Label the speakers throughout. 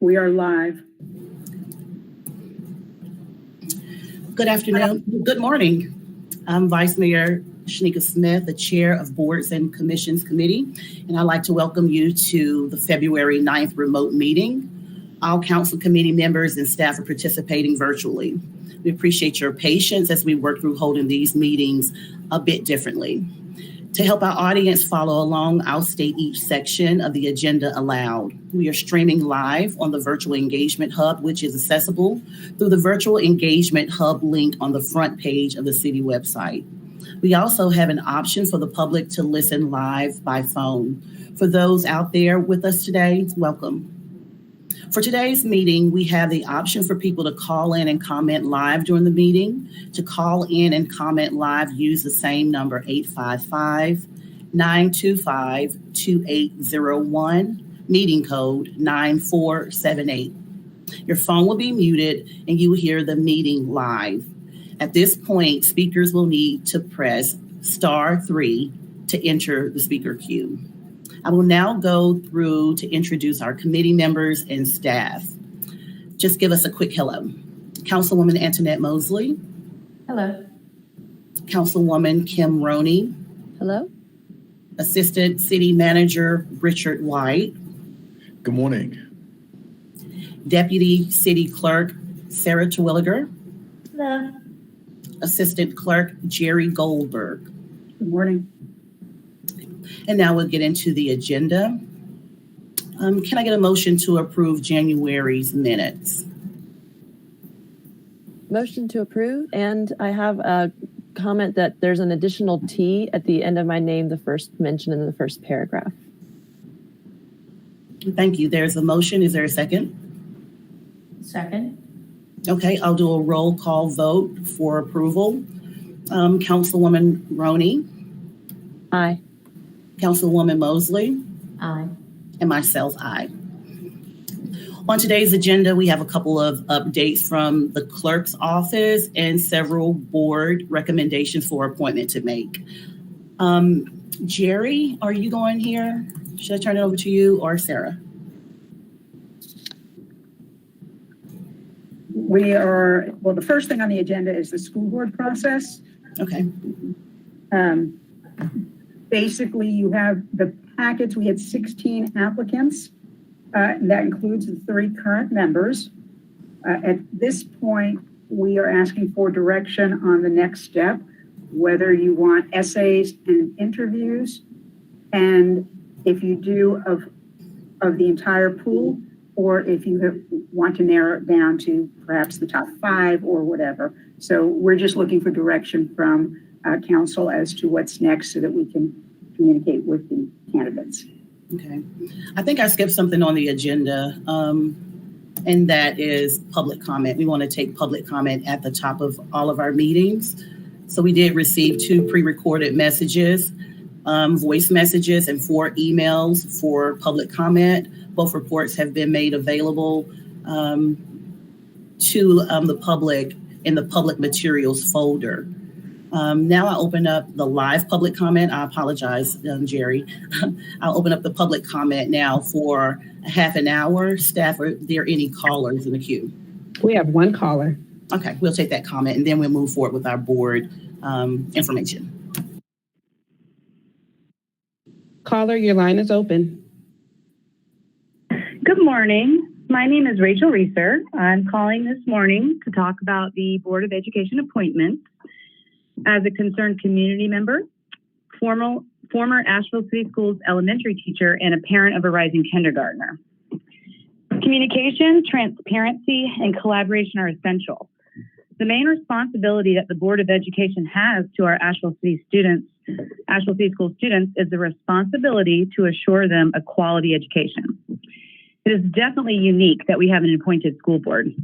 Speaker 1: We are live.
Speaker 2: Good afternoon. Good morning. I'm Vice Mayor Shanika Smith, the Chair of Boards and Commissions Committee, and I'd like to welcome you to the February 9th remote meeting. All council committee members and staff are participating virtually. We appreciate your patience as we work through holding these meetings a bit differently. To help our audience follow along, I'll state each section of the agenda aloud. We are streaming live on the Virtual Engagement Hub, which is accessible through the Virtual Engagement Hub link on the front page of the city website. We also have an option for the public to listen live by phone. For those out there with us today, welcome. For today's meeting, we have the option for people to call in and comment live during the meeting. To call in and comment live, use the same number, 855-925-2801, meeting code 9478. Your phone will be muted and you will hear the meeting live. At this point, speakers will need to press *3 to enter the speaker queue. I will now go through to introduce our committee members and staff. Just give us a quick hello. Councilwoman Antoinette Mosley.
Speaker 3: Hello.
Speaker 2: Councilwoman Kim Roney.
Speaker 3: Hello.
Speaker 2: Assistant City Manager Richard White.
Speaker 4: Good morning.
Speaker 2: Deputy City Clerk Sarah Terwilliger.
Speaker 3: Hello.
Speaker 2: Assistant Clerk Jerry Goldberg.
Speaker 1: Good morning.
Speaker 2: And now we'll get into the agenda. Can I get a motion to approve January's minutes?
Speaker 3: Motion to approve. And I have a comment that there's an additional T at the end of my name, the first mention in the first paragraph.
Speaker 2: Thank you. There's a motion. Is there a second?
Speaker 3: Second.
Speaker 2: Okay, I'll do a roll call vote for approval. Councilwoman Roney.
Speaker 3: Aye.
Speaker 2: Councilwoman Mosley.
Speaker 3: Aye.
Speaker 2: And myself, aye. On today's agenda, we have a couple of updates from the clerk's office and several board recommendations for appointment to make. Jerry, are you going here? Should I turn it over to you or Sarah?
Speaker 1: Well, the first thing on the agenda is the school board process.
Speaker 2: Okay.
Speaker 1: Basically, you have the packets. We had 16 applicants. That includes the 3 current members. At this point, we are asking for direction on the next step, whether you want essays and interviews, and if you do of the entire pool, or if you want to narrow it down to perhaps the top 5 or whatever. So we're just looking for direction from council as to what's next so that we can communicate with the candidates.
Speaker 2: Okay. I think I skipped something on the agenda, and that is public comment. We want to take public comment at the top of all of our meetings. So we did receive 2 pre-recorded messages, voice messages, and 4 emails for public comment. Both reports have been made available to the public in the public materials folder. Now I open up the live public comment. I apologize, Jerry. I'll open up the public comment now for a half an hour. Staff, are there any callers in the queue?
Speaker 5: We have 1 caller.
Speaker 2: Okay, we'll take that comment and then we'll move forward with our board information.
Speaker 5: Caller, your line is open.
Speaker 6: Good morning. My name is Rachel Reeser. I'm calling this morning to talk about the Board of Education appointments. As a concerned community member, former Asheville City Schools elementary teacher, and a parent of a rising kindergartner. Communication, transparency, and collaboration are essential. The main responsibility that the Board of Education has to our Asheville City School students is the responsibility to assure them a quality education. It is definitely unique that we have an appointed school board.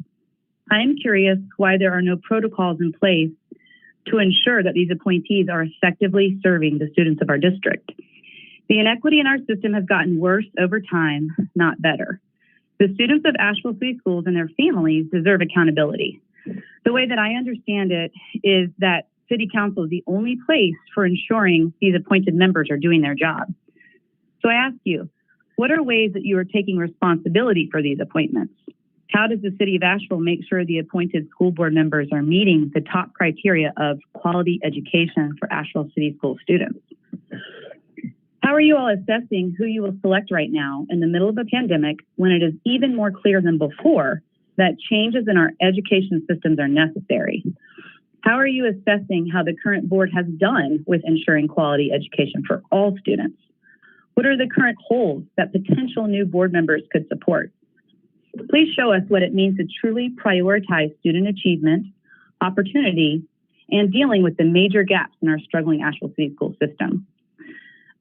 Speaker 6: I am curious why there are no protocols in place to ensure that these appointees are effectively serving the students of our district. The inequity in our system has gotten worse over time, not better. The students of Asheville City Schools and their families deserve accountability. The way that I understand it is that City Council is the only place for ensuring these appointed members are doing their job. So I ask you, What are ways that you are taking responsibility for these appointments? How does the City of Asheville make sure the appointed school board members are meeting the top criteria of quality education for Asheville City School students? How are you all assessing who you will select right now in the middle of a pandemic when it is even more clear than before that changes in our education systems are necessary? How are you assessing how the current board has done with ensuring quality education for all students? What are the current holes that potential new board members could support? Please show us what it means to truly prioritize student achievement, opportunity, and dealing with the major gaps in our struggling Asheville City School system.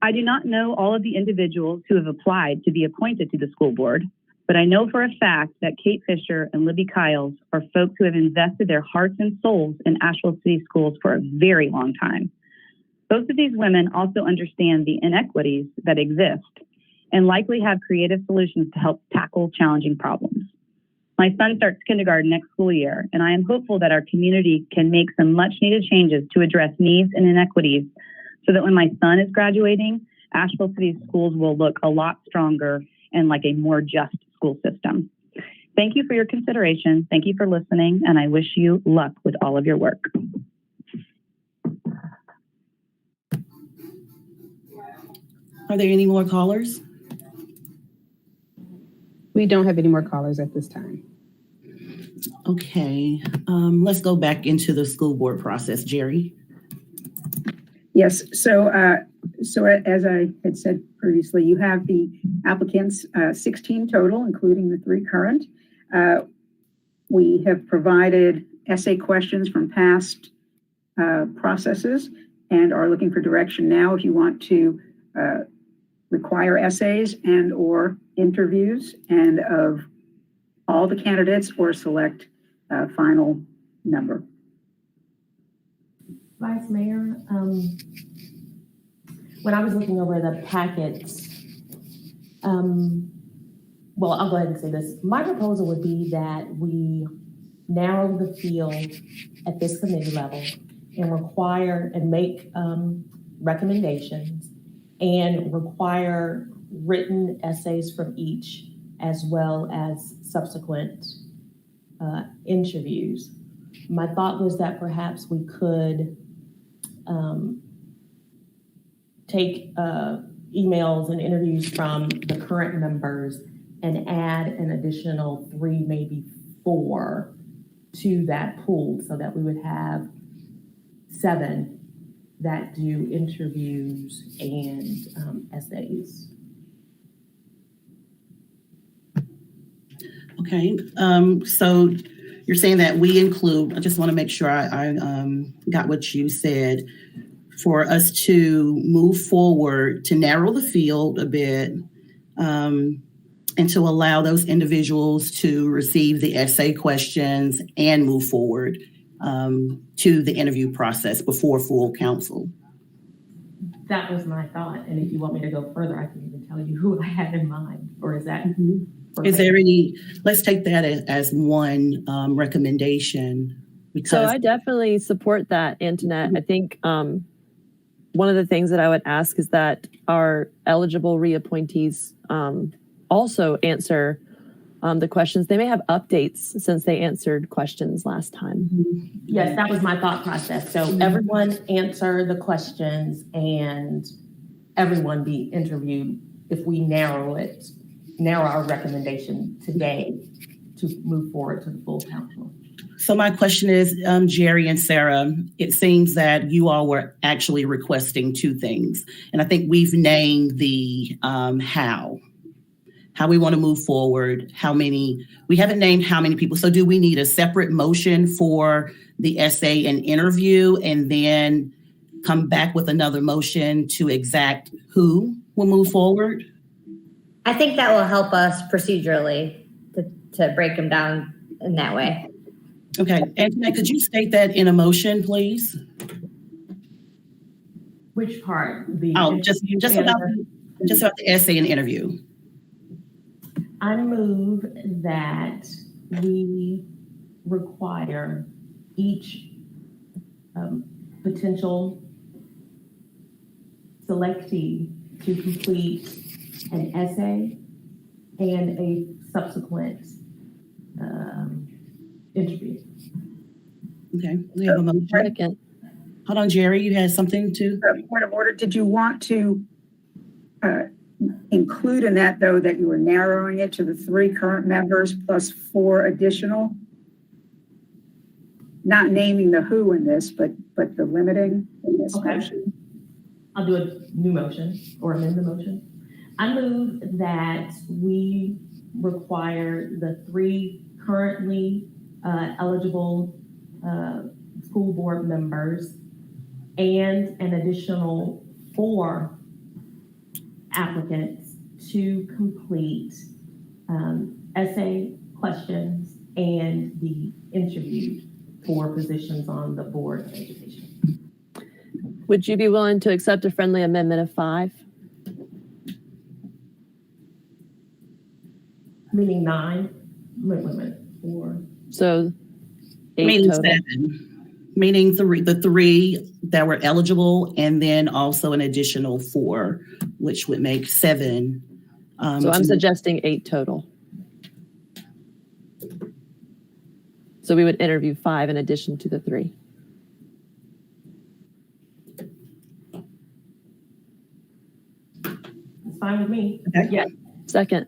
Speaker 6: I do not know all of the individuals who have applied to be appointed to the school board, but I know for a fact that Kate Fisher and Libby Kiles are folks who have invested their hearts and souls in Asheville City Schools for a very long time. Both of these women also understand the inequities that exist and likely have creative solutions to help tackle challenging problems. My son starts kindergarten next school year, and I am hopeful that our community can make some much needed changes to address needs and inequities so that when my son is graduating, Asheville City Schools will look a lot stronger and like a more just school system. Thank you for your consideration. Thank you for listening, and I wish you luck with all of your work.
Speaker 2: Are there any more callers?
Speaker 5: We don't have any more callers at this time.
Speaker 2: Okay, let's go back into the school board process. Jerry?
Speaker 1: Yes, so as I had said previously, you have the applicants, 16 total, including the 3 current. We have provided essay questions from past processes and are looking for direction now if you want to require essays and or interviews and of all the candidates or select a final number.
Speaker 4: Vice Mayor, when I was looking over the packets, well, I'll go ahead and say this. My proposal would be that we narrow the field at this committee level and require and make recommendations and require written essays from each as well as subsequent interviews. My thought was that perhaps we could take emails and interviews from the current members and add an additional 3, maybe 4 to that pool so that we would have 7 that do interviews and essays.
Speaker 2: Okay, so you're saying that we include, I just want to make sure I got what you said, for us to move forward, to narrow the field a bit, and to allow those individuals to receive the essay questions and move forward to the interview process before full council.
Speaker 4: That was my thought. And if you want me to go further, I can even tell you who I had in mind. Or is that?
Speaker 2: Is there any, let's take that as one recommendation. Because
Speaker 3: So I definitely support that, Antoinette. I think one of the things that I would ask is that our eligible reappointees also answer the questions. They may have updates since they answered questions last time.
Speaker 4: Yes, that was my thought process. So everyone answer the questions and everyone be interviewed if we narrow our recommendation today to move forward to the full council.
Speaker 2: So my question is, Jerry and Sarah, it seems that you all were actually requesting 2 things. And I think we've named the how we want to move forward, we haven't named how many people. So do we need a separate motion for the essay and interview and then come back with another motion to exact who will move forward?
Speaker 7: I think that will help us procedurally to break them down in that way.
Speaker 2: Okay, Antoinette, could you state that in a motion, please?
Speaker 4: Which part?
Speaker 2: Just about the essay and interview.
Speaker 4: I move that we require each potential selectee to complete an essay, and a subsequent interview.
Speaker 2: Okay, we have a motion.
Speaker 3: Second.
Speaker 2: Hold on, Jerry, you had something to?
Speaker 1: Point of order, did you want to include in that, though, that you were narrowing it to the 3 current members plus 4 additional? Not naming the who in this, but the limiting in this
Speaker 4: Okay.
Speaker 1: motion.
Speaker 4: I'll do a new motion or amend the motion. I move that we require the 3 currently eligible school board members and an additional 4 applicants to complete essay questions and the interview for positions on the Board of Education.
Speaker 3: Would you be willing to accept a friendly amendment of 5?
Speaker 4: Meaning 9? Wait, 4.
Speaker 3: So 8
Speaker 2: Meaning
Speaker 3: total.
Speaker 2: 7. Meaning the 3 that were eligible, and then also an additional 4, which would make 7.
Speaker 3: So I'm suggesting 8 total. So we would interview 5 in addition to the 3.
Speaker 4: It's fine with me.
Speaker 2: Okay.
Speaker 4: Yeah.
Speaker 3: Second.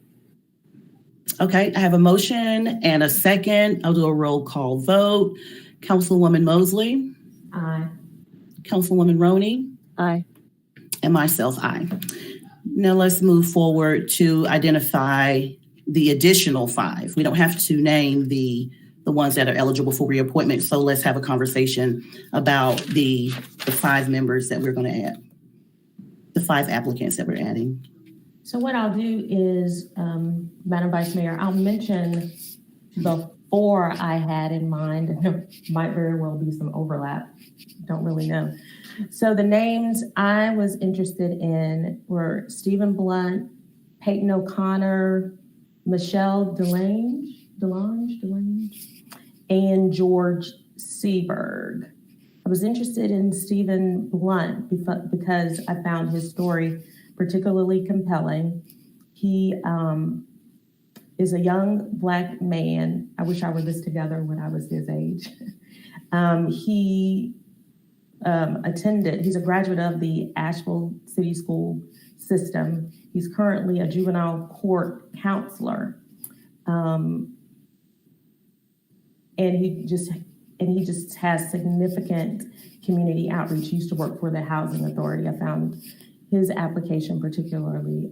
Speaker 2: Okay, I have a motion and a second. I'll do a roll call vote. Councilwoman Mosley,
Speaker 4: Aye.
Speaker 2: Councilwoman Roney,
Speaker 3: Aye.
Speaker 2: and myself, aye. Now let's move forward to identify the additional 5. We don't have to name the ones that are eligible for reappointment. So let's have a conversation about the 5 members that we're going to add, the 5 applicants that we're adding.
Speaker 4: So what I'll do is, Madam Vice Mayor, I'll mention the 4 I had in mind, and there might very well be some overlap. Don't really know. So the names I was interested in were Stephen Blunt, Peyton O'Connor, Michelle Delange, and George Seberg. I was interested in Stephen Blunt because I found his story particularly compelling. He is a young Black man. I wish I were this together when I was his age. He he's a graduate of the Asheville City School system. He's currently a juvenile court counselor. And he just has significant community outreach. He used to work for the Housing Authority. I found his application particularly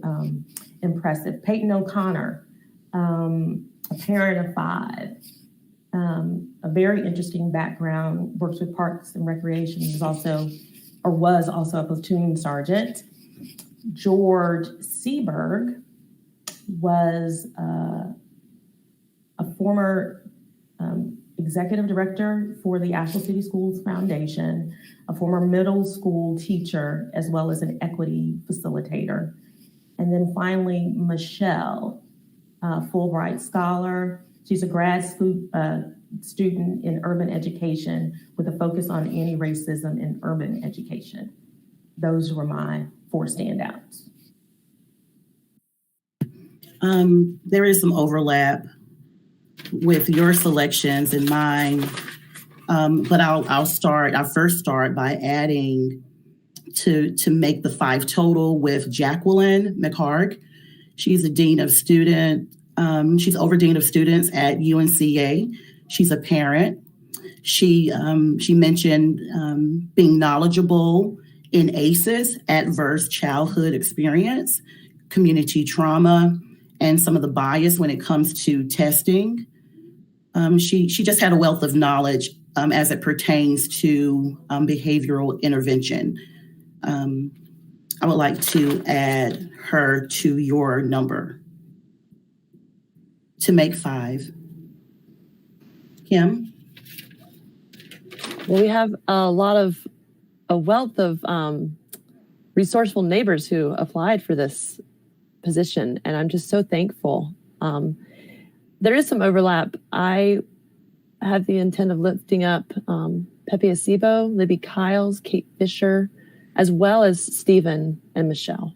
Speaker 4: impressive. Peyton O'Connor, a parent of 5, a very interesting background, works with Parks and Recreation, was also a platoon sergeant. George Seberg was a former executive director for the Asheville City Schools Foundation, a former middle school teacher, as well as an equity facilitator. And then finally, Michelle, Fulbright scholar. She's a grad student in urban education with a focus on anti-racism in urban education. Those were my 4 standouts.
Speaker 2: There is some overlap with your selections and mine, but I'll first start by adding to make the 5 total with Jacqueline McHarg. She's a dean of student. She's over dean of students at UNCA. She's a parent. She mentioned being knowledgeable in ACEs, adverse childhood experience, community trauma, and some of the bias when it comes to testing. She just had a wealth of knowledge as it pertains to behavioral intervention. I would like to add her to your number to make 5. Kim?
Speaker 3: Well, we have a wealth of resourceful neighbors who applied for this position, and I'm just so thankful. There is some overlap. I have the intent of lifting up Pepe Acebo, Libby Kiles, Kate Fisher, as well as Stephen and Michelle.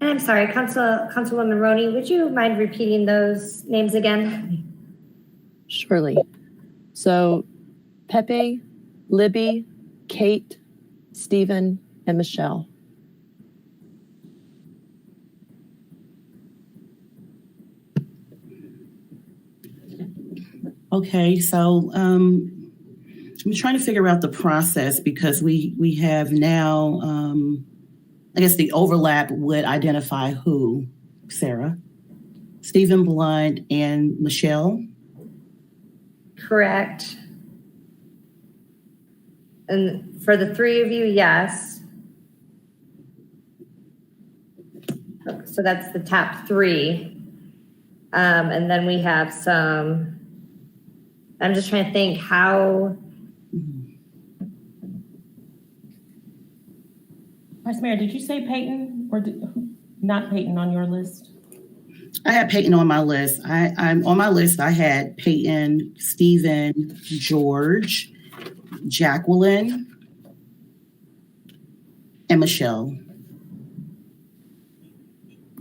Speaker 7: And I'm sorry, Councilwoman Roney, would you mind repeating those names again?
Speaker 3: Surely. So Pepe, Libby, Kate, Stephen, and Michelle.
Speaker 2: Okay, so I'm trying to figure out the process because we have now, I guess the overlap would identify who, Sarah? Stephen Blunt and Michelle?
Speaker 7: Correct. And for the three of you, yes. So that's the top three. And then we have some, I'm just trying to think how,
Speaker 4: Vice Mayor, did you say Peyton or not Peyton on your list?
Speaker 2: I had Peyton on my list. I'm on my list. I had Peyton, Stephen, George, Jacqueline, and Michelle.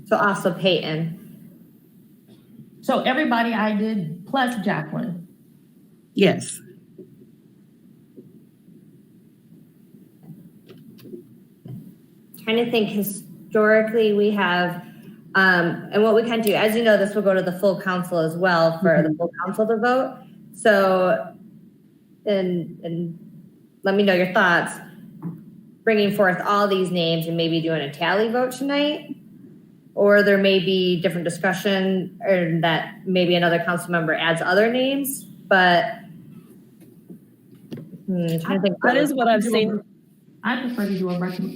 Speaker 7: so also Peyton.
Speaker 4: So everybody I did plus Jacqueline.
Speaker 2: Yes.
Speaker 7: Trying to think historically we have, and what we can do, as you know, this will go to the full council as well for the full council to vote. So, and let me know your thoughts, bringing forth all these names and maybe doing a tally vote tonight. Or there may be different discussion or that maybe another council member adds other names, but trying to think.
Speaker 3: That is what I've seen.
Speaker 4: I prefer to do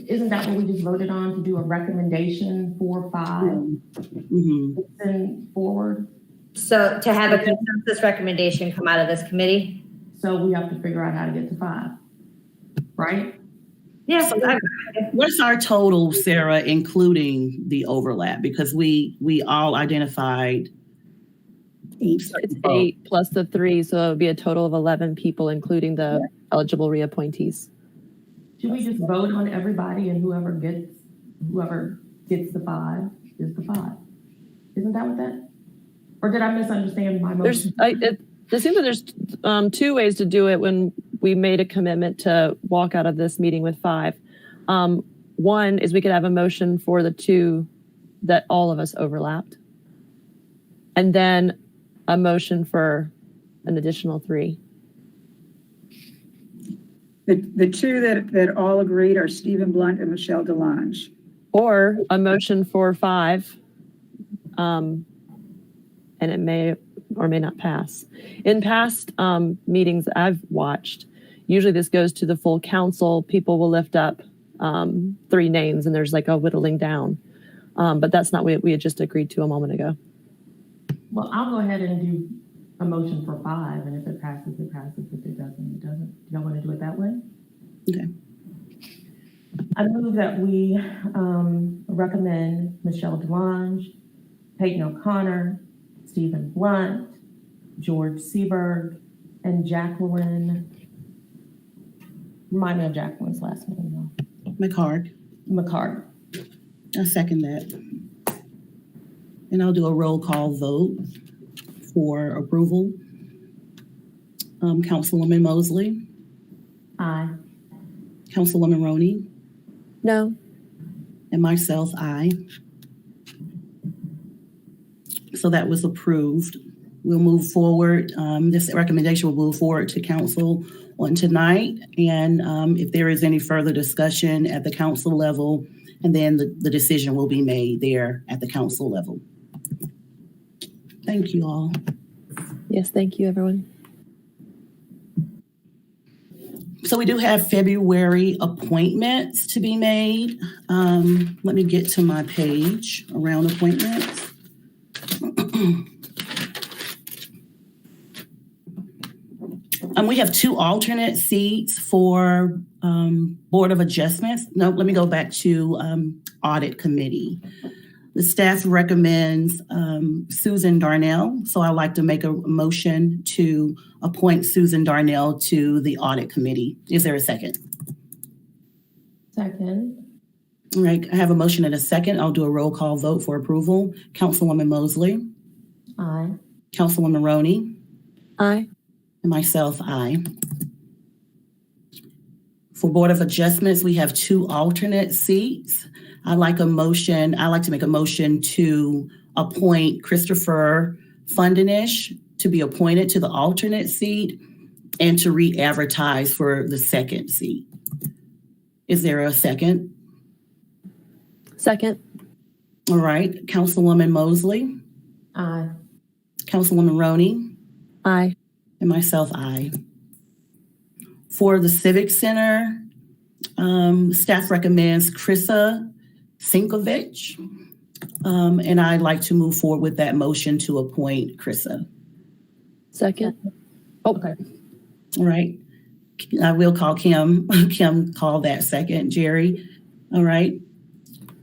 Speaker 4: isn't that what we just voted on, to do a recommendation 4, 5,
Speaker 2: Mm-hmm.
Speaker 4: and forward?
Speaker 7: So to have a consensus recommendation come out of this committee?
Speaker 4: So we have to figure out how to get to 5, right?
Speaker 7: Yes.
Speaker 2: What's our total, Sarah, including the overlap? Because we all identified
Speaker 1: 8.
Speaker 3: It's 8 plus the 3, so it would be a total of 11 people, including the eligible reappointees.
Speaker 4: Should we just vote on everybody and whoever gets the 5 is the 5? Isn't that what that? Or did I misunderstand my motion?
Speaker 3: It seems like there's 2 ways to do it when we made a commitment to walk out of this meeting with 5. One is we could have a motion for the 2 that all of us overlapped. And then a motion for an additional 3.
Speaker 1: The 2 that all agreed are Stephen Blunt and Michelle DeLange.
Speaker 3: Or a motion for 5. And it may or may not pass. In past meetings I've watched, usually this goes to the full council. People will lift up 3 names and there's like a whittling down. But that's not what we had just agreed to a moment ago.
Speaker 4: Well, I'll go ahead and do a motion for 5, and if it passes, it passes. If it doesn't, it doesn't. Do y'all want to do it that way?
Speaker 2: Okay.
Speaker 4: I move that we recommend Michelle DeLange, Peyton O'Connor, Stephen Blunt, George Seberg, and Jacqueline. Remind me of Jacqueline's last name, though.
Speaker 2: McCard.
Speaker 4: McCart.
Speaker 2: I second that. And I'll do a roll call vote for approval. Councilwoman Mosley,
Speaker 4: Aye.
Speaker 2: Councilwoman Roney,
Speaker 3: No.
Speaker 2: and myself, aye. So that was approved. We'll move forward. This recommendation will move forward to council on tonight. And if there is any further discussion at the council level, and then the decision will be made there at the council level. Thank you all.
Speaker 3: Yes, thank you, everyone.
Speaker 2: So we do have February appointments to be made. Let me get to my page around appointments. We have 2 alternate seats for Board of Adjustments. No, let me go back to Audit Committee. The staff recommends Susan Darnell, so I'd like to make a motion to appoint Susan Darnell to the Audit Committee. Is there a second?
Speaker 4: Second.
Speaker 2: All right, I have a motion and a second. I'll do a roll call vote for approval. Councilwoman Mosley,
Speaker 4: Aye.
Speaker 2: Councilwoman Roney,
Speaker 3: Aye.
Speaker 2: and myself, aye. For Board of Adjustments, we have 2 alternate seats. I'd like to make a motion to appoint Christopher Fundenish to be appointed to the alternate seat and to re-advertise for the second seat. Is there a second?
Speaker 3: Second.
Speaker 2: All right, Councilwoman Mosley,
Speaker 4: Aye.
Speaker 2: Councilwoman Roney,
Speaker 3: Aye.
Speaker 2: and myself, aye. For the Civic Center, staff recommends Krista Sinkovich. And I'd like to move forward with that motion to appoint Krista.
Speaker 3: Second.
Speaker 4: Okay.
Speaker 2: All right. I will call Kim. Kim call that second. Jerry. All right.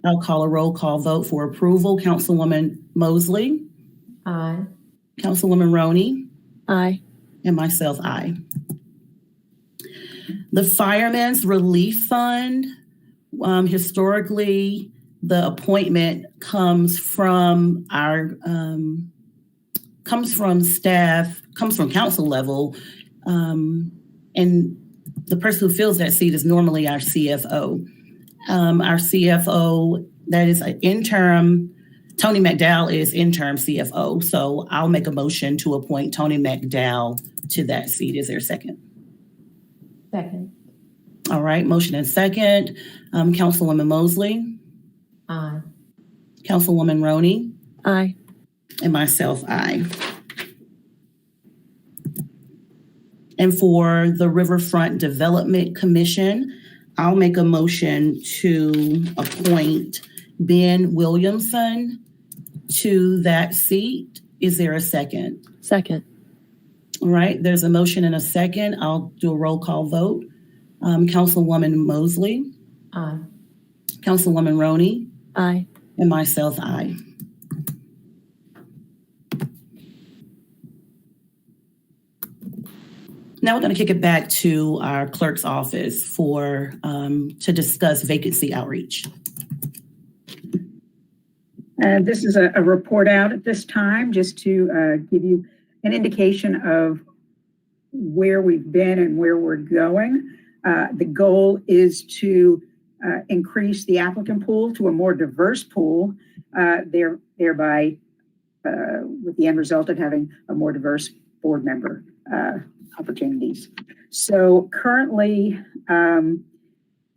Speaker 2: I'll call a roll call vote for approval. Councilwoman Mosley,
Speaker 4: Aye.
Speaker 2: Councilwoman Roney,
Speaker 3: Aye.
Speaker 2: and myself, aye. The Fireman's Relief Fund, historically, the appointment comes from staff, comes from council level, and the person who fills that seat is normally our CFO. Our CFO, that is an interim, Tony McDowell is interim CFO, so I'll make a motion to appoint Tony McDowell to that seat. Is there a second?
Speaker 4: Second.
Speaker 2: All right, motion and second. Councilwoman Mosley,
Speaker 4: Aye.
Speaker 2: Councilwoman Roney,
Speaker 3: Aye.
Speaker 2: and myself, aye. And for the Riverfront Development Commission, I'll make a motion to appoint Ben Williamson to that seat. Is there a second?
Speaker 3: Second.
Speaker 2: All right, there's a motion and a second. I'll do a roll call vote. Councilwoman Mosley,
Speaker 4: Aye.
Speaker 2: Councilwoman Roney,
Speaker 3: Aye.
Speaker 2: and myself, aye. Now we're going to kick it back to our clerk's office to discuss vacancy outreach.
Speaker 1: This is a report out at this time, just to give you an indication of where we've been and where we're going. The goal is to increase the applicant pool to a more diverse pool, thereby with the end result of having a more diverse board member opportunities. So currently,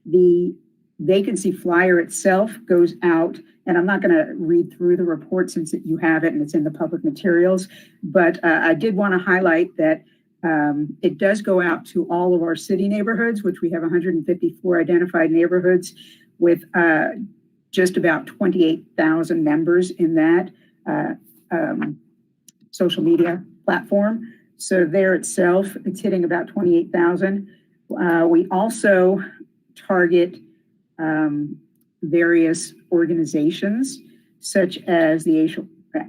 Speaker 1: the vacancy flyer itself goes out, and I'm not going to read through the report since you have it and it's in the public materials, but I did want to highlight that it does go out to all of our city neighborhoods, which we have 154 identified neighborhoods with just about 28,000 members in that social media platform. So there itself, it's hitting about 28,000. We also target various organizations such as the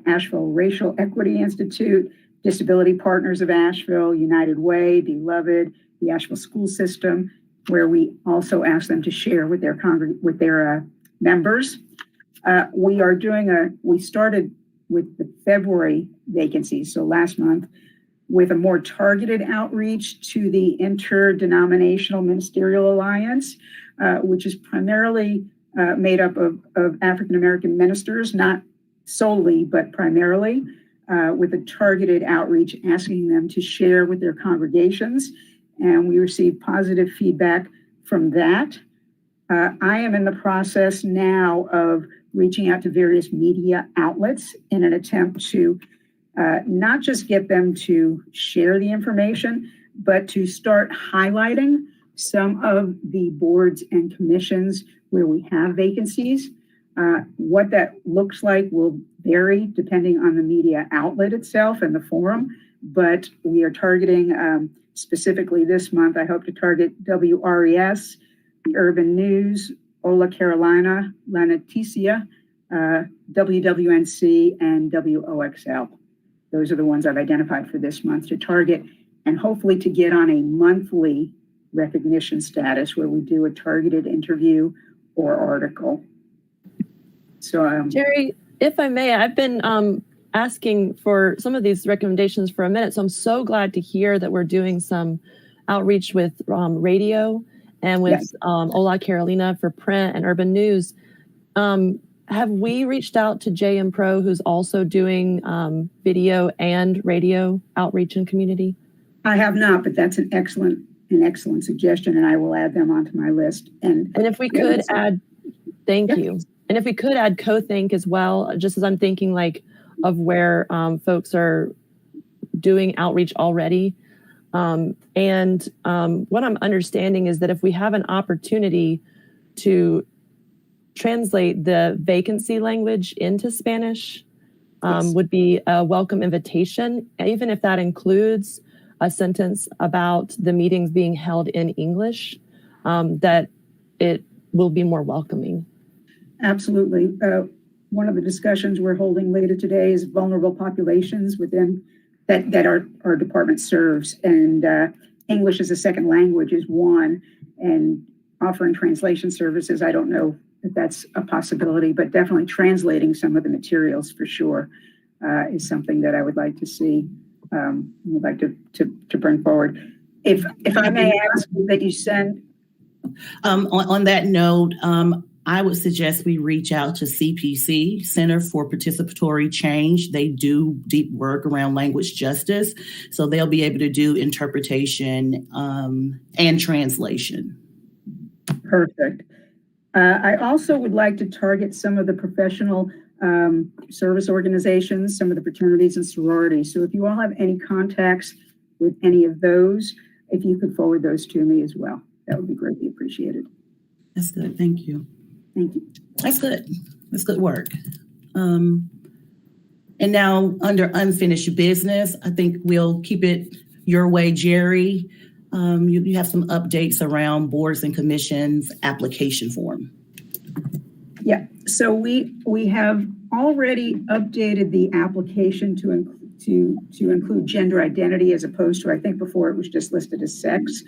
Speaker 1: Asheville Racial Equity Institute, Disability Partners of Asheville, United Way, Beloved, the Asheville School System, where we also ask them to share with their members. We started with the February vacancies, so last month, with a more targeted outreach to the Interdenominational Ministerial Alliance, which is primarily made up of African-American ministers, not solely, but primarily, with a targeted outreach, asking them to share with their congregations. And we received positive feedback from that. I am in the process now of reaching out to various media outlets in an attempt to not just get them to share the information, but to start highlighting some of the boards and commissions where we have vacancies. What that looks like will vary depending on the media outlet itself and the forum, but we are targeting specifically this month, I hope to target WRES, the Urban News, Ola Carolina, La Noticia, WWNC, and WOXL. Those are the ones I've identified for this month to target and hopefully to get on a monthly recognition status where we do a targeted interview or article. So,
Speaker 3: Jerry, if I may, I've been asking for some of these recommendations for a minute. So I'm so glad to hear that we're doing some outreach with radio and with
Speaker 1: Yes.
Speaker 3: Ola Carolina for print and urban news. Have we reached out to JM Pro, who's also doing video and radio outreach in community?
Speaker 1: I have not, but that's an excellent suggestion, and I will add them onto my list. And
Speaker 3: if we could add, thank
Speaker 1: Yes.
Speaker 3: you. And if we could add CoThink as well, just as I'm thinking like of where folks are doing outreach already. What I'm understanding is that if we have an opportunity to translate the vacancy language into Spanish,
Speaker 1: Yes.
Speaker 3: would be a welcome invitation, even if that includes a sentence about the meetings being held in English, that it will be more welcoming.
Speaker 1: Absolutely. One of the discussions we're holding later today is vulnerable populations within that our department serves, and English as a second language is one, and offering translation services. I don't know if that's a possibility, but definitely translating some of the materials for sure is something that I would like to see. Would like to bring forward. If I may ask that you send.
Speaker 2: On that note, I would suggest we reach out to CPC, Center for Participatory Change. They do deep work around language justice, so they'll be able to do interpretation and translation.
Speaker 1: Perfect. I also would like to target some of the professional service organizations, some of the fraternities and sororities. So if you all have any contacts with any of those, if you could forward those to me as well, that would be greatly appreciated.
Speaker 2: That's good. Thank you.
Speaker 1: Thank you.
Speaker 2: That's good. That's good work. And now under unfinished business, I think we'll keep it your way, Jerry. You have some updates around boards and commissions application form.
Speaker 1: Yeah, so we have already updated the application to include gender identity as opposed to, I think before it was just listed as sex,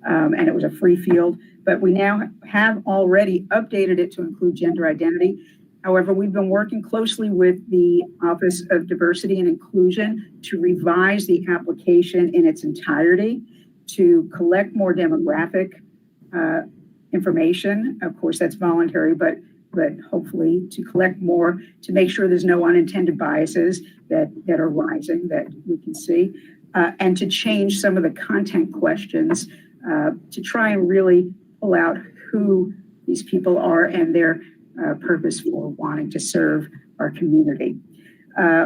Speaker 1: and it was a free field, but we now have already updated it to include gender identity. However, we've been working closely with the Office of Diversity and Inclusion to revise the application in its entirety, to collect more demographic information. Of course, that's voluntary, but hopefully to collect more, to make sure there's no unintended biases that are rising that we can see, and to change some of the content questions to try and really pull out who these people are and their purpose for wanting to serve our community.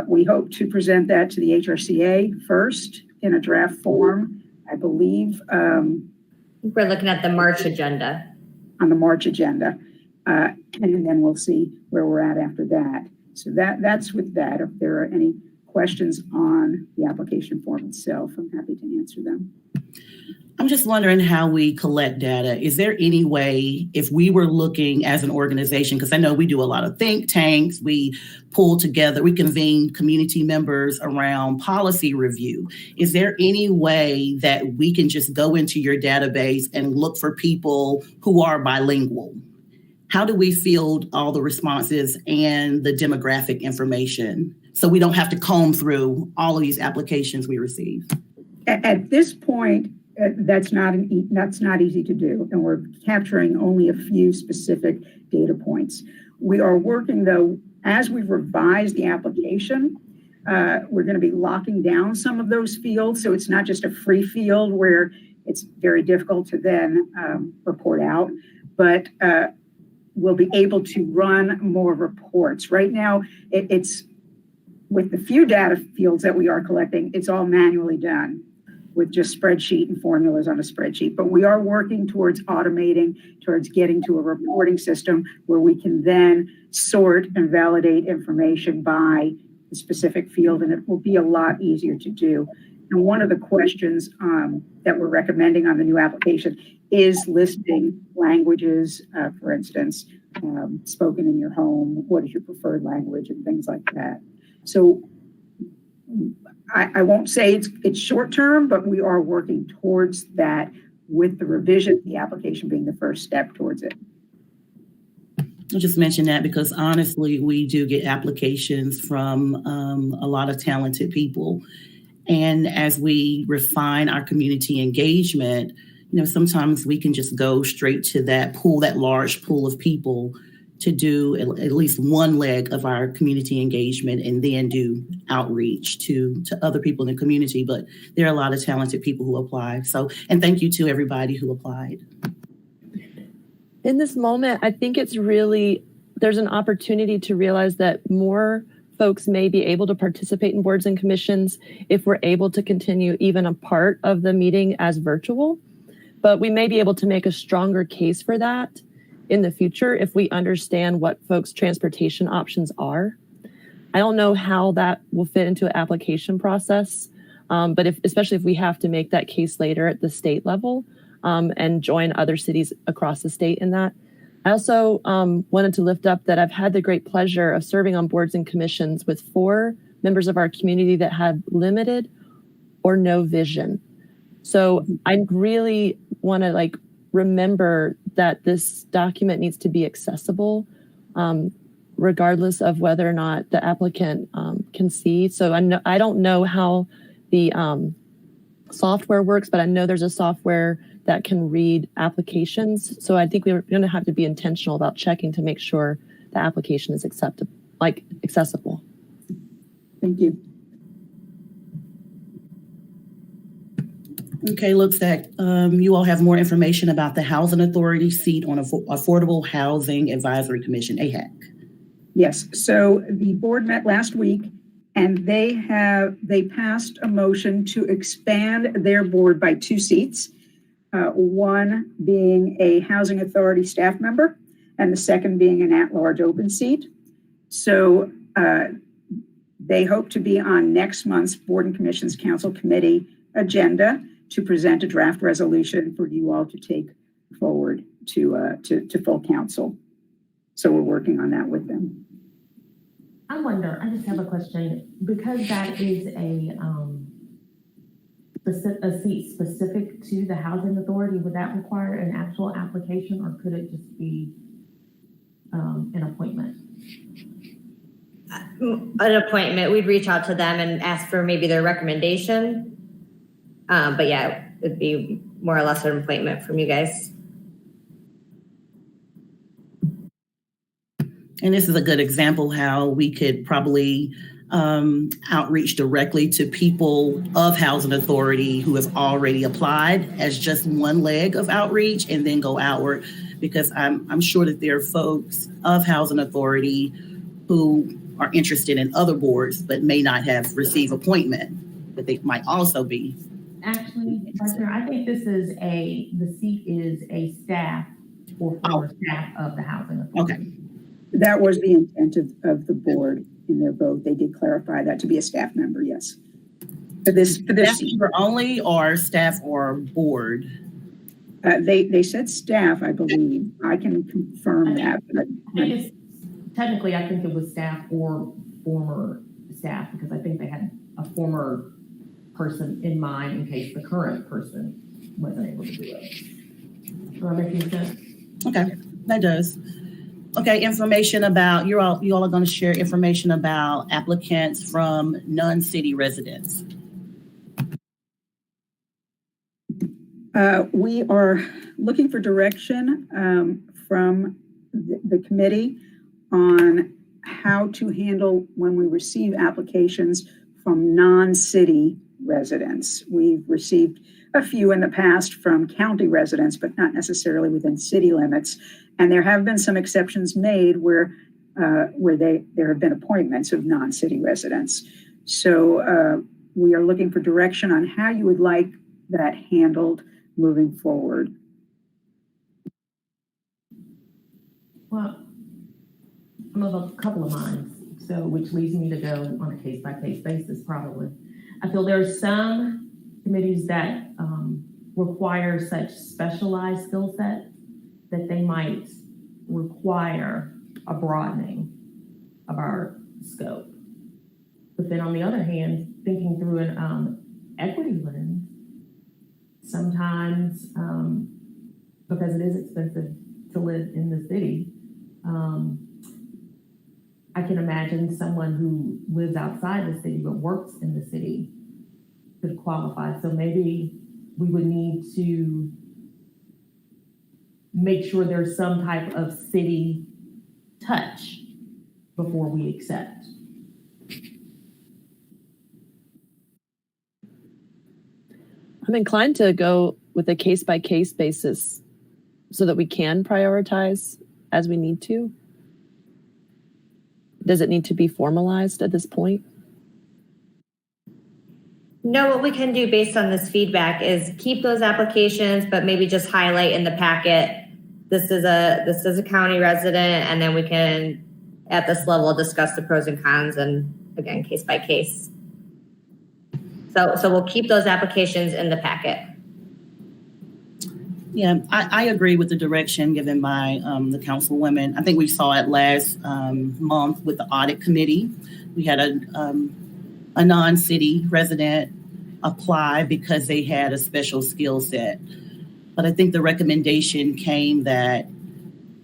Speaker 1: We hope to present that to the HRCA first in a draft form, I believe.
Speaker 7: We're looking at the March agenda.
Speaker 1: On the March agenda. And then we'll see where we're at after that. So that's with that. If there are any questions on the application form itself, I'm happy to answer them.
Speaker 2: I'm just wondering how we collect data. Is there any way, if we were looking as an organization, because I know we do a lot of think tanks, we pull together, we convene community members around policy review. Is there any way that we can just go into your database and look for people who are bilingual? How do we field all the responses and the demographic information so we don't have to comb through all of these applications we receive?
Speaker 1: At this point, that's not easy to do, and we're capturing only a few specific data points. We are working, though, as we've revised the application, we're going to be locking down some of those fields, so it's not just a free field where it's very difficult to then report out, but we'll be able to run more reports. Right now, it's with the few data fields that we are collecting, it's all manually done with just spreadsheet and formulas on a spreadsheet. But we are working towards automating, towards getting to a reporting system where we can then sort and validate information by the specific field, and it will be a lot easier to do. And one of the questions that we're recommending on the new application is listing languages, for instance, spoken in your home, what is your preferred language, and things like that. So I won't say it's short term, but we are working towards that with the revision, the application being the first step towards it.
Speaker 2: I'll just mention that because honestly, we do get applications from a lot of talented people. And as we refine our community engagement, sometimes we can just go straight to that pool, that large pool of people to do at least one leg of our community engagement and then do outreach to other people in the community. But there are a lot of talented people who apply. And thank you to everybody who applied.
Speaker 3: In this moment, I think there's an opportunity to realize that more folks may be able to participate in boards and commissions if we're able to continue even a part of the meeting as virtual. But we may be able to make a stronger case for that in the future if we understand what folks' transportation options are. I don't know how that will fit into an application process, but especially if we have to make that case later at the state level and join other cities across the state in that. I also wanted to lift up that I've had the great pleasure of serving on boards and commissions with 4 members of our community that have limited or no vision. So I really want to remember that this document needs to be accessible, regardless of whether or not the applicant can see. So I don't know how the software works, but I know there's a software that can read applications. So I think we're going to have to be intentional about checking to make sure the application is accessible.
Speaker 1: Thank you.
Speaker 2: Okay, looks like you all have more information about the Housing Authority seat on Affordable Housing Advisory Commission, AHAC.
Speaker 1: Yes, so the board met last week and they passed a motion to expand their board by 2 seats. One being a Housing Authority staff member and the second being an at-large open seat. So they hope to be on next month's Board and Commissions Council Committee agenda to present a draft resolution for you all to take forward to full council. So we're working on that with them.
Speaker 4: I just have a question. Because that is a seat specific to the Housing Authority, would that require an actual application or could it just be an appointment?
Speaker 7: An appointment, we'd reach out to them and ask for maybe their recommendation. But yeah, it'd be more or less an appointment from you guys.
Speaker 2: And this is a good example how we could probably outreach directly to people of Housing Authority who have already applied as just one leg of outreach and then go outward, because I'm sure that there are folks of Housing Authority who are interested in other boards but may not have received appointment, but they might also be.
Speaker 4: Actually, I think the seat is a staff or former staff of the Housing Authority.
Speaker 2: Okay.
Speaker 1: That was the intent of the board in their vote. They did clarify that to be a staff member, yes. For this
Speaker 2: Staff member only or staff or board?
Speaker 1: They said staff, I believe. I can confirm that. But
Speaker 4: Technically, I think it was staff or former staff because I think they had a former person in mind in case the current person wasn't able to do it. Does that make any sense?
Speaker 2: Okay, that does. Okay, information about, you all are going to share information about applicants from non-city residents.
Speaker 1: We are looking for direction from the committee on how to handle when we receive applications from non-city residents. We've received a few in the past from county residents, but not necessarily within city limits. And there have been some exceptions made where there have been appointments of non-city residents. So we are looking for direction on how you would like that handled moving forward.
Speaker 4: Well, I'm of a couple of minds, so which leads me to go on a case-by-case basis, probably. I feel there are some committees that require such specialized skill set that they might require a broadening of our scope. But then on the other hand, thinking through an equity lens, sometimes because it is expensive to live in the city, I can imagine someone who lives outside the city but works in the city could qualify. So maybe we would need to make sure there's some type of city touch before we accept.
Speaker 3: I'm inclined to go with a case by case basis so that we can prioritize as we need to. Does it need to be formalized at this point?
Speaker 7: No, what we can do based on this feedback is keep those applications, but maybe just highlight in the packet, this is a county resident, and then we can, at this level, discuss the pros and cons, and again, case by case. So we'll keep those applications in the packet.
Speaker 2: Yeah, I agree with the direction given by the councilwomen. I think we saw it last month with the audit committee. We had a non-city resident apply because they had a special skill set. But I think the recommendation came that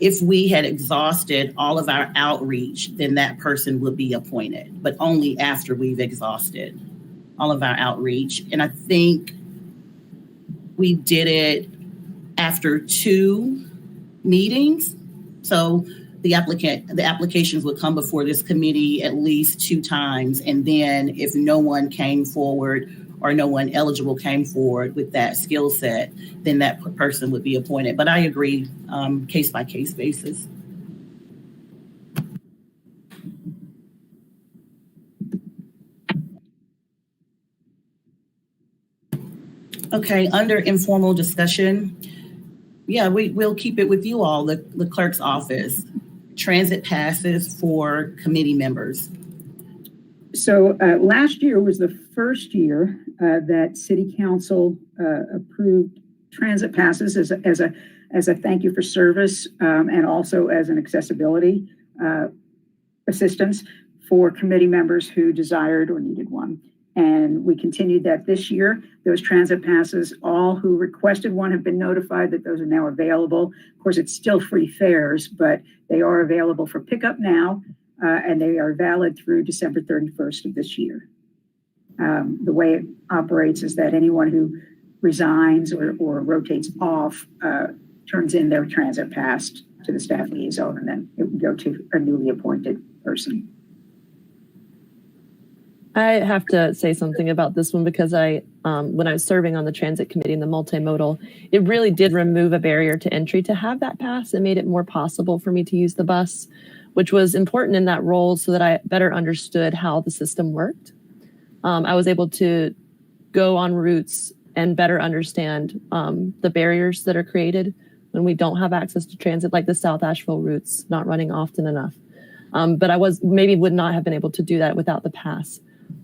Speaker 2: if we had exhausted all of our outreach, then that person would be appointed, but only after we've exhausted all of our outreach. And I think we did it after 2 meetings. So the applications would come before this committee at least 2 times. And then if no one came forward or no one eligible came forward with that skill set, then that person would be appointed. But I agree, case by case basis. Okay, under informal discussion, yeah, we'll keep it with you all, the clerk's office. Transit passes for committee members.
Speaker 1: So last year was the first year that City Council approved transit passes as a thank you for service and also as an accessibility assistance for committee members who desired or needed one. And we continued that this year. Those transit passes, all who requested one have been notified that those are now available. Of course, it's still free fares, but they are available for pickup now, and they are valid through December 31st of this year. The way it operates is that anyone who resigns or rotates off turns in their transit pass to the staff liaison, and then it would go to a newly appointed person.
Speaker 3: I have to say something about this one because when I was serving on the transit committee and the multimodal, it really did remove a barrier to entry to have that pass and made it more possible for me to use the bus, which was important in that role so that I better understood how the system worked. I was able to go on routes and better understand the barriers that are created when we don't have access to transit, like the South Asheville routes not running often enough. But I would not have been able to do that without the pass.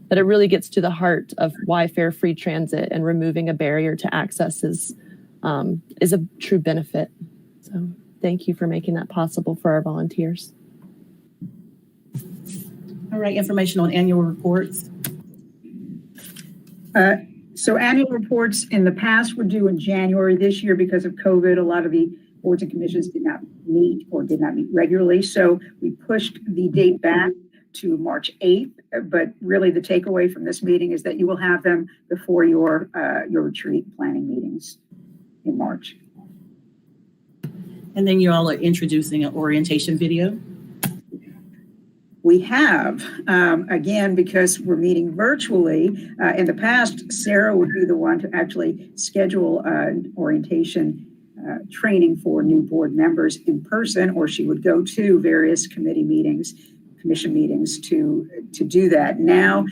Speaker 3: But it really gets to the heart of why fare-free transit and removing a barrier to access is a true benefit. So thank you for making that possible for our volunteers.
Speaker 2: All right, information on annual reports.
Speaker 1: So annual reports in the past were due in January. This year, because of COVID, a lot of the boards and commissions did not meet regularly. So we pushed the date back to March 8th, but really the takeaway from this meeting is that you will have them before your retreat planning meetings in March.
Speaker 2: And then you all are introducing an orientation video.
Speaker 1: We have, again, because we're meeting virtually. In the past, Sarah would be the one to actually schedule orientation training for new board members in person, or she would go to various committee meetings, commission meetings to do that. Now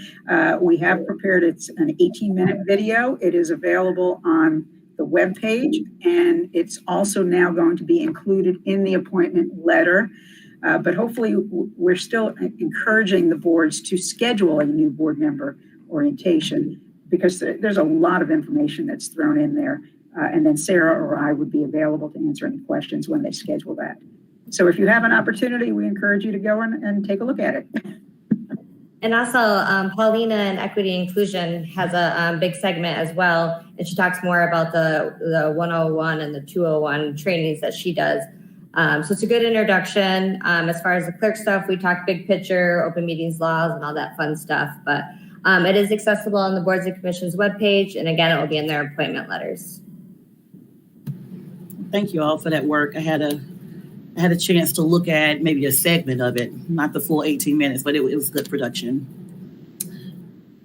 Speaker 1: we have prepared, it's an 18-minute video. It is available on the webpage, and it's also now going to be included in the appointment letter. But hopefully we're still encouraging the boards to schedule a new board member orientation because there's a lot of information that's thrown in there. And then Sarah or I would be available to answer any questions when they schedule that. So if you have an opportunity, we encourage you to go and take a look at it.
Speaker 7: And also, Paulina in Equity Inclusion has a big segment as well, and she talks more about the 101 and the 201 trainings that she does. So it's a good introduction. As far as the clerk stuff, we talked big picture, open meetings laws, and all that fun stuff. But it is accessible on the Boards and Commissions webpage. And again, it will be in their appointment letters.
Speaker 2: Thank you all for that work. I had a chance to look at maybe a segment of it, not the full 18 minutes, but it was good production.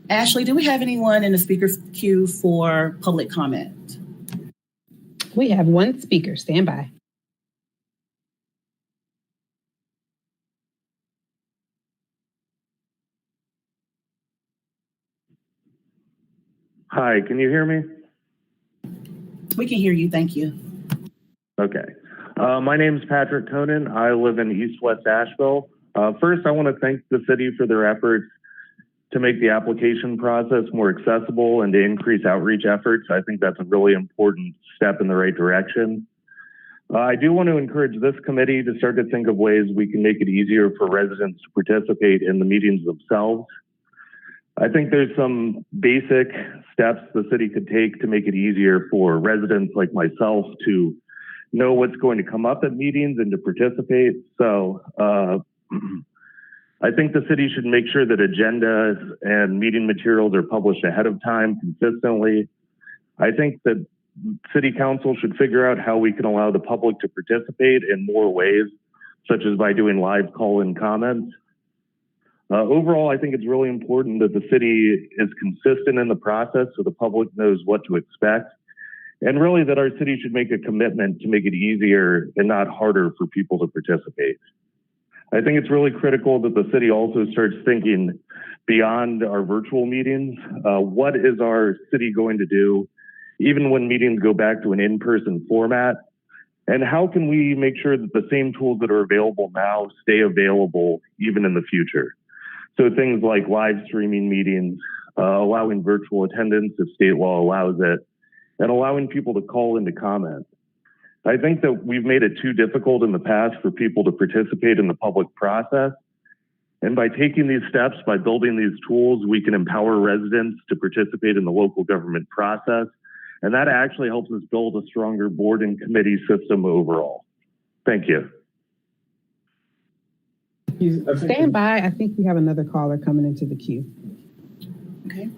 Speaker 2: Ashley, do we have anyone in the speaker queue for public comment?
Speaker 5: We have one speaker. Stand by.
Speaker 8: Hi, can you hear me?
Speaker 2: We can hear you. Thank you.
Speaker 8: Okay. My name is Patrick Conan. I live in East West Asheville. First, I want to thank the city for their efforts to make the application process more accessible and to increase outreach efforts. I think that's a really important step in the right direction. I do want to encourage this committee to start to think of ways we can make it easier for residents to participate in the meetings themselves. I think there's some basic steps the city could take to make it easier for residents like myself to know what's going to come up at meetings and to participate. So I think the city should make sure that agendas and meeting materials are published ahead of time consistently. I think that city council should figure out how we can allow the public to participate in more ways, such as by doing live call-in comments. Overall, I think it's really important that the city is consistent in the process so the public knows what to expect. And really that our city should make a commitment to make it easier and not harder for people to participate. I think it's really critical that the city also starts thinking beyond our virtual meetings. What is our city going to do even when meetings go back to an in-person format? And how can we make sure that the same tools that are available now stay available even in the future? So things like live streaming meetings, allowing virtual attendance if state law allows it, and allowing people to call in to comment. I think that we've made it too difficult in the past for people to participate in the public process. And by taking these steps, by building these tools, we can empower residents to participate in the local government process. And that actually helps us build a stronger board and committee system overall. Thank you.
Speaker 5: Stand by. I think we have another caller coming into the queue.
Speaker 2: Okay.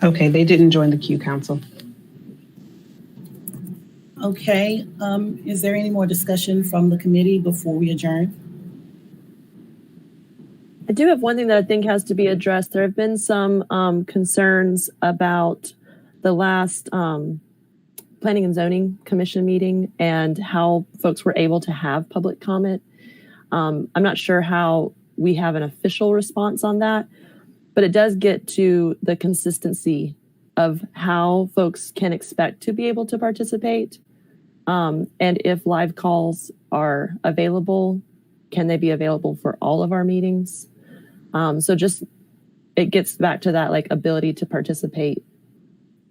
Speaker 5: Okay, they didn't join the queue, council.
Speaker 2: Okay. Is there any more discussion from the committee before we adjourn?
Speaker 3: I do have one thing that I think has to be addressed. There have been some concerns about the last Planning and Zoning Commission meeting and how folks were able to have public comment. I'm not sure how we have an official response on that, but it does get to the consistency of how folks can expect to be able to participate. And if live calls are available, can they be available for all of our meetings? So just, it gets back to that like ability to participate.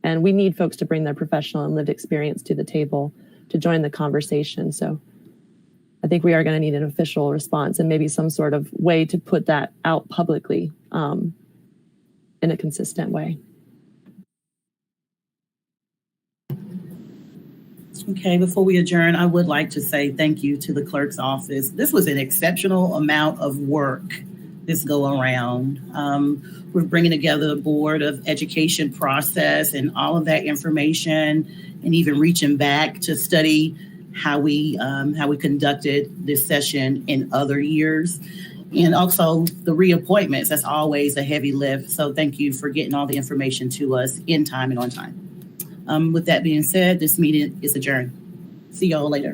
Speaker 3: And we need folks to bring their professional and lived experience to the table to join the conversation. So I think we are going to need an official response and maybe some sort of way to put that out publicly in a consistent way.
Speaker 2: Okay, before we adjourn, I would like to say thank you to the clerk's office. This was an exceptional amount of work this go around. We're bringing together the Board of Education process and all of that information, and even reaching back to study how we conducted this session in other years. And also the reappointments, that's always a heavy lift. So thank you for getting all the information to us in time and on time. With that being said, this meeting is adjourned. See y'all later.